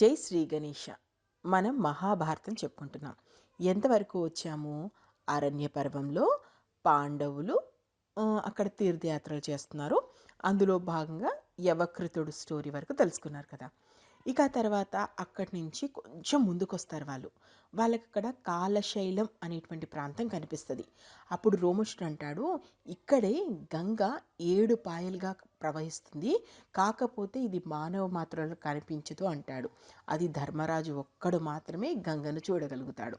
జై శ్రీ గణేష. మనం మహాభారతం చెప్పుకుంటున్నాం. ఎంతవరకు వచ్చాము? అరణ్య పర్వంలో పాండవులు అక్కడ తీర్థయాత్రలు చేస్తున్నారు. అందులో భాగంగా యవకృతుడు స్టోరీ వరకు తెలుసుకున్నారు కదా. ఇక ఆ తర్వాత అక్కడి నుంచి కొంచెం ముందుకొస్తారు వాళ్ళు. వాళ్ళకక్కడ కాలశైలం అనేటువంటి ప్రాంతం కనిపిస్తుంది. అప్పుడు రోమశుడు అంటాడు, ఇక్కడే గంగ 7 పాయలుగా ప్రవహిస్తుంది, కాకపోతే ఇది మానవ మాత్రలో కనిపించదు అంటాడు. అది ధర్మరాజు ఒక్కడు మాత్రమే గంగను చూడగలుగుతాడు.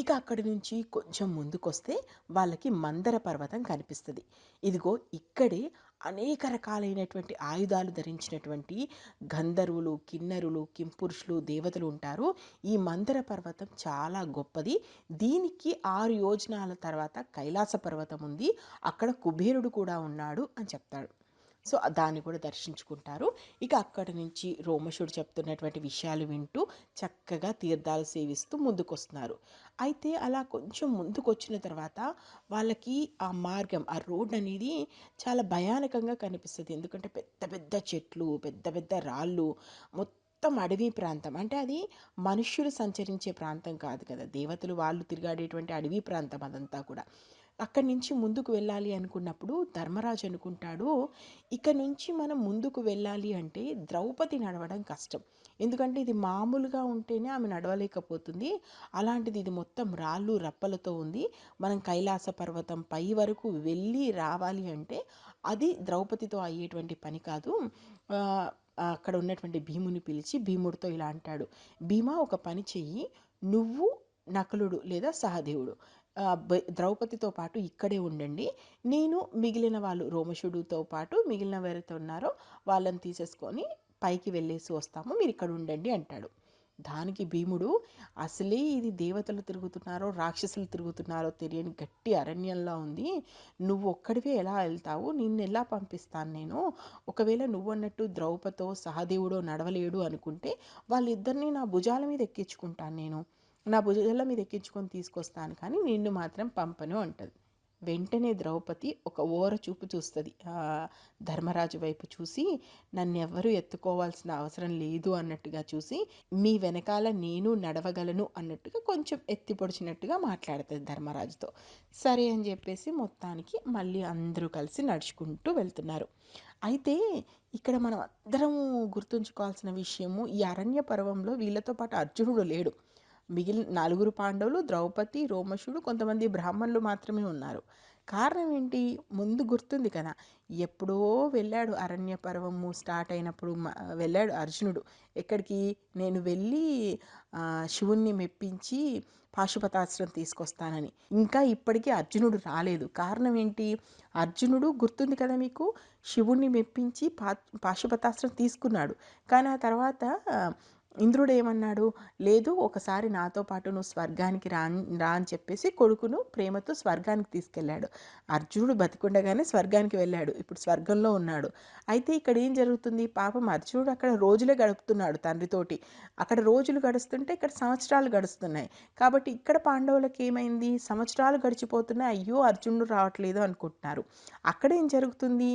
ఇక అక్కడి నుంచి కొంచెం ముందుకొస్తే వాళ్ళకి మందర పర్వతం కనిపిస్తుంది. ఇదిగో ఇక్కడే అనేక రకాలైనటువంటి ఆయుధాలు ధరించినటువంటి గంధర్వులు, కిన్నరులు, కింపురుషులు, దేవతలు ఉంటారు. ఈ మందర పర్వతం చాలా గొప్పది. దీనికి 6 యోజనాల తర్వాత కైలాస పర్వతం ఉంది, అక్కడ కుబేరుడు కూడా ఉన్నాడు అని చెప్తాడు. సో దాన్ని కూడా దర్శించుకుంటారు. ఇక అక్కడి నుంచి రోమశుడు చెప్తున్నటువంటి విషయాలు వింటూ చక్కగా తీర్థాలు సేవిస్తూ ముందుకొస్తున్నారు. అయితే అలా కొంచెం ముందుకు వచ్చిన తర్వాత వాళ్ళకి ఆ మార్గం, ఆ రోడ్ అనేది చాలా భయానకంగా కనిపిస్తుంది. ఎందుకంటే పెద్ద పెద్ద చెట్లు, పెద్ద పెద్ద రాళ్ళు, మొత్తం అడవి ప్రాంతం. అంటే అది మనుష్యులు సంచరించే ప్రాంతం కాదు కదా, దేవతలు వాళ్ళు తిరిగాడేటువంటి అడవి ప్రాంతం అదంతా కూడా. అక్కడి నుంచి ముందుకు వెళ్ళాలి అనుకున్నప్పుడు ధర్మరాజు అనుకుంటాడు, ఇక నుంచి మనం ముందుకు వెళ్ళాలి అంటే ద్రౌపది నడవడం కష్టం. ఎందుకంటే ఇది మామూలుగా ఉంటేనే ఆమె నడవలేకపోతుంది, అలాంటిది ఇది మొత్తం రాళ్ళు రప్పలతో ఉంది. మనం కైలాస పర్వతం పై వరకు వెళ్ళి రావాలి అంటే అది ద్రౌపదితో అయ్యేటువంటి పని కాదు. అక్కడ ఉన్నటువంటి భీముని పిలిచి భీముడితో ఇలా అంటాడు, భీమా ఒక పని చెయ్యి, నువ్వు నకులుడు లేదా సహదేవుడు ద్రౌపదితో పాటు ఇక్కడే ఉండండి, నేను మిగిలిన వాళ్ళు రోమశుడితో పాటు మిగిలిన ఎవరైతే ఉన్నారో వాళ్ళని తీసేసుకొని పైకి వెళ్ళేసి వస్తాము, మీరు ఇక్కడ ఉండండి అంటాడు. దానికి భీముడు, అసలే ఇది దేవతలు తిరుగుతున్నారో రాక్షసులు తిరుగుతున్నారో తెలియని గట్టి అరణ్యంలా ఉంది, నువ్వు ఒక్కడివే ఎలా వెళ్తావు, నిన్ను ఎలా పంపిస్తాను నేను? ఒకవేళ నువ్వు అన్నట్టు ద్రౌపదో సహదేవుడో నడవలేడు అనుకుంటే వాళ్ళిద్దరిని నా భుజాల మీద ఎక్కించుకుంటాను, నేను నా భుజాల మీద ఎక్కించుకొని తీసుకొస్తాను, కానీ నిన్ను మాత్రం పంపను అంటది. వెంటనే ద్రౌపది ఒక ఓర చూపు చూస్తుంది ధర్మరాజు వైపు చూసి, నన్ను ఎవ్వరూ ఎత్తుకోవాల్సిన అవసరం లేదు అన్నట్టుగా చూసి, మీ వెనకాల నేను నడవగలను అన్నట్టుగా కొంచెం ఎత్తి పొడిచినట్టుగా మాట్లాడుతుంది ధర్మరాజుతో. సరే అని చెప్పేసి మొత్తానికి మళ్ళీ అందరూ కలిసి నడుచుకుంటూ వెళ్తున్నారు. అయితే ఇక్కడ మనం అందరం గుర్తుంచుకోవాల్సిన విషయము, ఈ అరణ్య పర్వంలో వీళ్ళతో పాటు అర్జునుడు లేడు. మిగిలిన 4 పాండవులు, ద్రౌపది, రోమశుడు, కొంతమంది బ్రాహ్మణులు మాత్రమే ఉన్నారు. కారణం ఏంటి? ముందు గుర్తుంది కదా, ఎప్పుడో వెళ్ళాడు అరణ్య పర్వము స్టార్ట్ అయినప్పుడు వెళ్ళాడు అర్జునుడు. ఎక్కడికి? నేను వెళ్ళి శివుణ్ణి మెప్పించి పాశుపతాస్త్రం తీసుకొస్తానని. ఇంకా ఇప్పటికీ అర్జునుడు రాలేదు. కారణం ఏంటి? అర్జునుడు గుర్తుంది కదా మీకు, శివుణ్ణి మెప్పించి పాశుపతాస్త్రం తీసుకున్నాడు. కానీ ఆ తర్వాత ఇంద్రుడు ఏమన్నాడు, లేదు ఒకసారి నాతో పాటు నువ్వు స్వర్గానికి రా అని చెప్పేసి కొడుకును ప్రేమతో స్వర్గానికి తీసుకెళ్ళాడు. అర్జునుడు బతికుండగానే స్వర్గానికి వెళ్ళాడు, ఇప్పుడు స్వర్గంలో ఉన్నాడు. అయితే ఇక్కడ ఏం జరుగుతుంది, పాపం అర్జునుడు అక్కడ రోజులే గడుపుతున్నాడు తండ్రితోటి. అక్కడ రోజులు గడుస్తుంటే ఇక్కడ సంవత్సరాలు గడుస్తున్నాయి. కాబట్టి ఇక్కడ పాండవులకు ఏమైంది, సంవత్సరాలు గడిచిపోతున్నాయి, అయ్యో అర్జునుడు రావట్లేదు అనుకుంటున్నారు. అక్కడ ఏం జరుగుతుంది,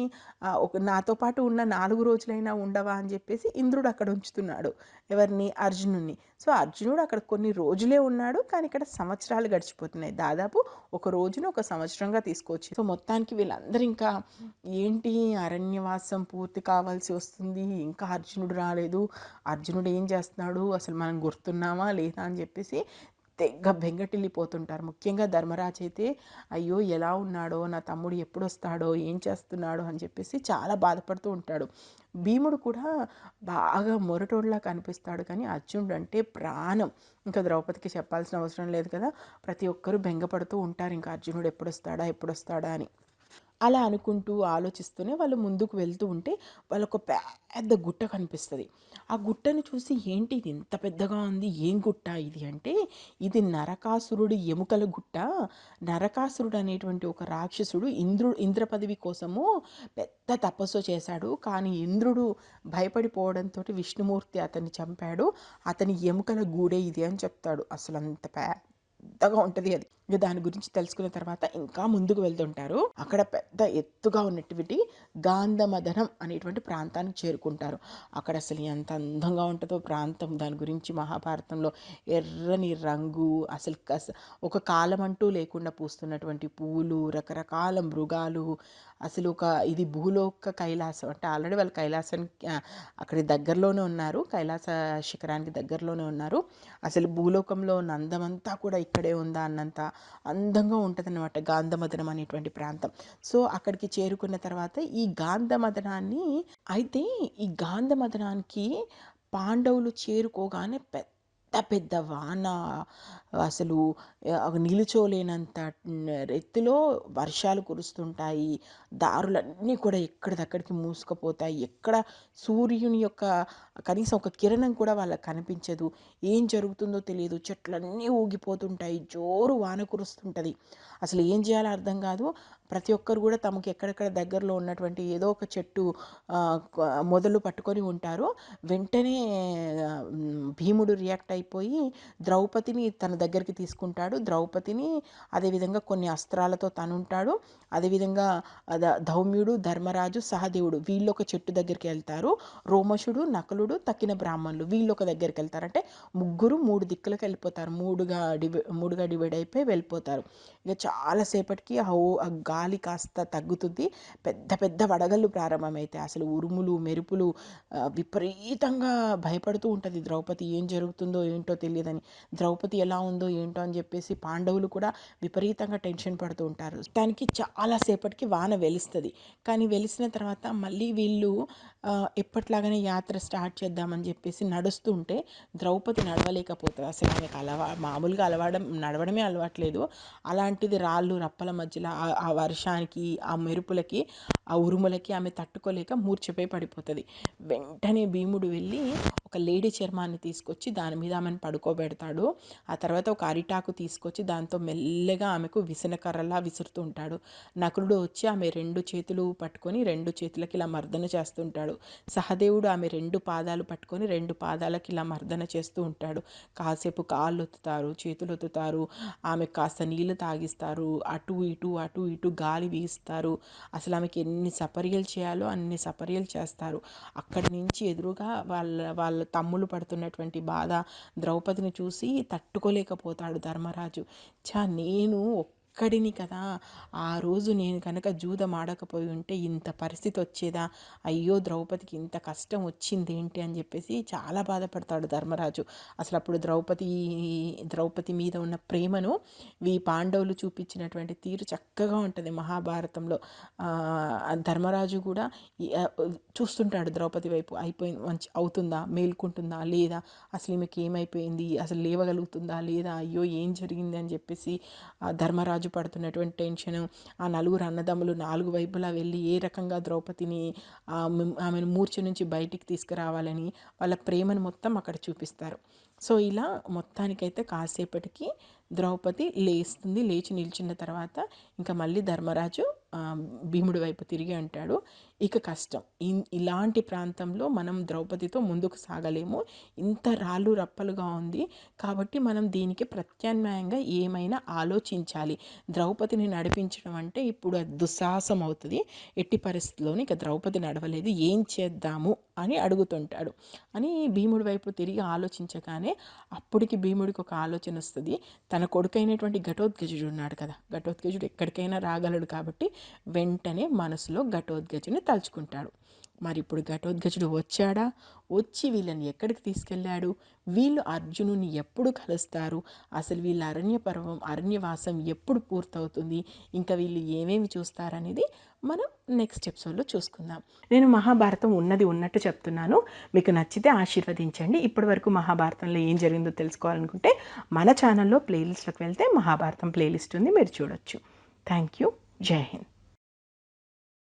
నాతో పాటు ఉన్న 4 రోజులైనా ఉండవా అని చెప్పేసి ఇంద్రుడు అక్కడ ఉంచుతున్నాడు ఎవరిని, అర్జునుడిని. సో అర్జునుడు అక్కడ కొన్ని రోజులే ఉన్నాడు, కానీ ఇక్కడ సంవత్సరాలు గడిచిపోతున్నాయి. దాదాపు ఒక రోజును ఒక సంవత్సరంగా తీసుకోవచ్చు. సో మొత్తానికి వీళ్ళందరూ ఇంకా ఏంటి అరణ్యవాసం పూర్తి కావాల్సి వస్తుంది, ఇంకా అర్జునుడు రాలేదు, అర్జునుడు ఏం చేస్తున్నాడు, అసలు మనం గుర్తున్నామా లేదా అని చెప్పేసి తెగ బెంగటిల్లిపోతుంటారు. ముఖ్యంగా ధర్మరాజు అయితే అయ్యో ఎలా ఉన్నాడో, నా తమ్ముడు ఎప్పుడు వస్తాడో, ఏం చేస్తున్నాడో అని చెప్పేసి చాలా బాధపడుతూ ఉంటాడు. భీముడు కూడా బాగా మొరటోళ్ళలా కనిపిస్తాడు, కానీ అర్జునుడు అంటే ప్రాణం. ఇంకా ద్రౌపదికి చెప్పాల్సిన అవసరం లేదు కదా, ప్రతి ఒక్కరూ బెంగపడుతూ ఉంటారు ఇంకా అర్జునుడు ఎప్పుడొస్తాడా ఎప్పుడొస్తాడా అని. అలా అనుకుంటూ ఆలోచిస్తూనే వాళ్ళు ముందుకు వెళ్తూ ఉంటే వాళ్ళకు పెద్ద గుట్ట కనిపిస్తుంది. ఆ గుట్టను చూసి, ఏంటి ఇది ఇంత పెద్దగా ఉంది, ఏం గుట్ట ఇది అంటే, ఇది నరకాసురుడి ఎముకల గుట్ట. నరకాసురుడు అనేటువంటి ఒక రాక్షసుడు ఇంద్ర పదవి కోసము పెద్ద తపస్సు చేశాడు, కానీ ఇంద్రుడు భయపడిపోవడంతో విష్ణుమూర్తి అతన్ని చంపాడు, అతని ఎముకల గూడే ఇది అని చెప్తాడు. అసలు అంత పెద్దగా ఉంటుంది అది. ఇక దాని గురించి తెలుసుకున్న తర్వాత ఇంకా ముందుకు వెళ్తుంటారు. అక్కడ పెద్ద ఎత్తుగా ఉన్నటువంటి గాంధమదనం అనేటువంటి ప్రాంతానికి చేరుకుంటారు. అక్కడ అసలు ఎంత అందంగా ఉంటుందో ప్రాంతం, దాని గురించి మహాభారతంలో ఎర్రని రంగు, అసలు ఒక కాలం అంటూ లేకుండా పూస్తున్నటువంటి పువ్వులు, రకరకాల మృగాలు, అసలు ఇది భూలోక కైలాసం అంటే ఆల్రెడీ వాళ్ళు కైలాసానికి అక్కడి దగ్గరలోనే ఉన్నారు, కైలాస శిఖరానికి దగ్గరలోనే ఉన్నారు. అసలు భూలోకంలో ఉన్న అందమంతా కూడా ఇక్కడే ఉందా అన్నంత అందంగా ఉంటుందన్నమాట గాంధమదనం అనేటువంటి ప్రాంతం. సో అక్కడికి చేరుకున్న తర్వాత ఈ గాంధమదనాన్ని, అయితే ఈ గాంధమదనానికి పాండవులు చేరుకోగానే పెద్ద పెద్ద వాన, అసలు నిలుచోలేనంత ఎత్తులో వర్షాలు కురుస్తుంటాయి. దారులన్నీ కూడా ఎక్కడిదక్కడికి మూసుకుపోతాయి. ఎక్కడ సూర్యుని యొక్క కనీసం ఒక కిరణం కూడా వాళ్ళకి కనిపించదు. ఏం జరుగుతుందో తెలియదు. చెట్లన్నీ ఊగిపోతుంటాయి. జోరు వాన కురుస్తుంటుంది. అసలు ఏం చేయాలో అర్థం కాదు. ప్రతి ఒక్కరు కూడా తమకు ఎక్కడెక్కడ దగ్గరలో ఉన్నటువంటి ఏదో ఒక చెట్టు మొదలు పట్టుకొని ఉంటారు. వెంటనే భీముడు రియాక్ట్ అయిపోయి ద్రౌపదిని తన దగ్గరికి తీసుకుంటాడు. ద్రౌపదిని అదేవిధంగా కొన్ని అస్త్రాలతో తనుంటాడు. అదేవిధంగా ధౌమ్యుడు, ధర్మరాజు, సహదేవుడు వీళ్ళు ఒక చెట్టు దగ్గరికి వెళ్తారు. రోమశుడు, నకులుడు, తక్కిన బ్రాహ్మణులు వీళ్ళు ఒక దగ్గరికి వెళ్తారు. అంటే ముగ్గురు మూడు దిక్కులకు వెళ్ళిపోతారు. మూడుగా డివైడ్ అయిపోయి వెళ్ళిపోతారు. ఇక చాలాసేపటికి ఆ గాలి కాస్త తగ్గుతుంది. పెద్ద పెద్ద వడగళ్ళు ప్రారంభమైతే అసలు ఉరుములు మెరుపులు, విపరీతంగా భయపడుతూ ఉంటుంది ద్రౌపది. ఏం జరుగుతుందో ఏంటో తెలియదని, ద్రౌపది ఎలా ఉందో ఏంటో అని చెప్పేసి పాండవులు కూడా విపరీతంగా టెన్షన్ పడుతూ ఉంటారు. దానికి చాలాసేపటికి వాన వెలుస్తుంది. కానీ వెలిసిన తర్వాత మళ్ళీ వీళ్ళు ఎప్పట్లాగానే యాత్ర స్టార్ట్ చేద్దామని చెప్పేసి నడుస్తూ ఉంటే ద్రౌపది నడవలేకపోతుంది. అసలు ఆమెకు మామూలుగా నడవడమే అలవాట్లేదు. అలాంటిది రాళ్ళు రప్పల మధ్యలో ఆ వర్షానికి, ఆ మెరుపులకి, ఆ ఉరుములకి ఆమె తట్టుకోలేక మూర్ఛపై పడిపోతుంది. వెంటనే భీముడు వెళ్ళి ఒక లేడీ చర్మాన్ని తీసుకొచ్చి దాని మీద ఆమెను పడుకోబెడతాడు. ఆ తర్వాత ఒక అరిటాకు తీసుకొచ్చి దాంతో మెల్లగా ఆమెకు విసనకర్రలా విసురుతూ ఉంటాడు. నకులుడు వచ్చి ఆమె రెండు చేతులు పట్టుకొని రెండు చేతులకి ఇలా మర్దన చేస్తుంటాడు. సహదేవుడు ఆమె రెండు పాదాలు పట్టుకొని రెండు పాదాలకి ఇలా మర్దన చేస్తూ ఉంటాడు. కాసేపు కాళ్ళు ఒత్తుతారు, చేతులు ఒత్తుతారు, ఆమె కాస్త నీళ్లు తాగిస్తారు, అటు ఇటు అటు ఇటు గాలి వీస్తారు. అసలు ఆమెకి ఎన్ని సపర్యలు చేయాలో అన్ని సపర్యలు చేస్తారు. అక్కడి నుంచి ఎదురుగా వాళ్ళ తమ్ముళ్ళు పడుతున్నటువంటి బాధ ద్రౌపదిని చూసి తట్టుకోలేకపోతాడు ధర్మరాజు. నేను ఒక్కడిని కదా, ఆ రోజు నేను కనుక జూదం ఆడకపోయి ఉంటే ఇంత పరిస్థితి వచ్చేదా, అయ్యో ద్రౌపదికి ఇంత కష్టం వచ్చింది ఏంటి అని చెప్పేసి చాలా బాధపడతాడు ధర్మరాజు. అసలు అప్పుడు ద్రౌపది మీద ఉన్న ప్రేమను పాండవులు చూపించినటువంటి తీరు చక్కగా ఉంటుంది మహాభారతంలో. ధర్మరాజు కూడా చూస్తుంటాడు ద్రౌపది వైపు, అయిపోయింది మంచి అవుతుందా, మేల్కుంటుందా లేదా, అసలు ఈమెకి ఏమైపోయింది, అసలు లేవగలుగుతుందా లేదా, అయ్యో ఏం జరిగింది అని చెప్పేసి ధర్మరాజు పడుతున్నటువంటి టెన్షను. ఆ నలుగురు అన్నదమ్ములు నాలుగు వైపులా వెళ్ళి ఏ రకంగా ద్రౌపదిని ఆమెను మూర్ఛ నుంచి బయటికి తీసుకురావాలని వాళ్ళ ప్రేమను మొత్తం అక్కడ చూపిస్తారు. సో ఇలా మొత్తానికైతే కాసేపటికి ద్రౌపది లేస్తుంది. లేచి నిల్చున్న తర్వాత ఇంకా మళ్ళీ ధర్మరాజు భీముడి వైపు తిరిగి అంటాడు, ఇక కష్టం, ఇలాంటి ప్రాంతంలో మనం ద్రౌపదితో ముందుకు సాగలేము, ఇంత రాళ్ళు రప్పలుగా ఉంది కాబట్టి మనం దీనికి ప్రత్యామ్నాయంగా ఏమైనా ఆలోచించాలి. ద్రౌపదిని నడిపించడం అంటే ఇప్పుడు అది దుస్సాహసం అవుతుంది. ఎట్టి పరిస్థితుల్లోని ఇక ద్రౌపది నడవలేదు, ఏం చేద్దాము అని అడుగుతుంటాడు. అని భీముడి వైపు తిరిగి ఆలోచించగానే అప్పటికి భీముడికి ఒక ఆలోచన వస్తుంది. తన కొడుకైనటువంటి ఘటోత్కచుడు ఉన్నాడు కదా, ఘటోత్కచుడు ఎక్కడికైనా రాగలడు కాబట్టి వెంటనే మనసులో ఘటోత్కచుని తలుచుకుంటాడు. మరి ఇప్పుడు ఘటోత్కచుడు వచ్చాడా, వచ్చి వీళ్ళని ఎక్కడికి తీసుకెళ్ళాడు, వీళ్ళు అర్జునుని ఎప్పుడు కలుస్తారు, అసలు వీళ్ళ అరణ్యవాసం ఎప్పుడు పూర్తవుతుంది, ఇంకా వీళ్ళు ఏమేమి చూస్తారనేది మనం నెక్స్ట్ ఎపిసోడ్లో చూసుకుందాం. నేను మహాభారతం ఉన్నది ఉన్నట్టు చెప్తున్నాను. మీకు నచ్చితే ఆశీర్వదించండి. ఇప్పటి వరకు మహాభారతంలో ఏం జరిగిందో తెలుసుకోవాలనుకుంటే మన ఛానల్లో ప్లేలిస్ట్లోకి వెళ్తే మహాభారతం ప్లేలిస్ట్ ఉంది, మీరు చూడొచ్చు. Thank you. జై హింద్.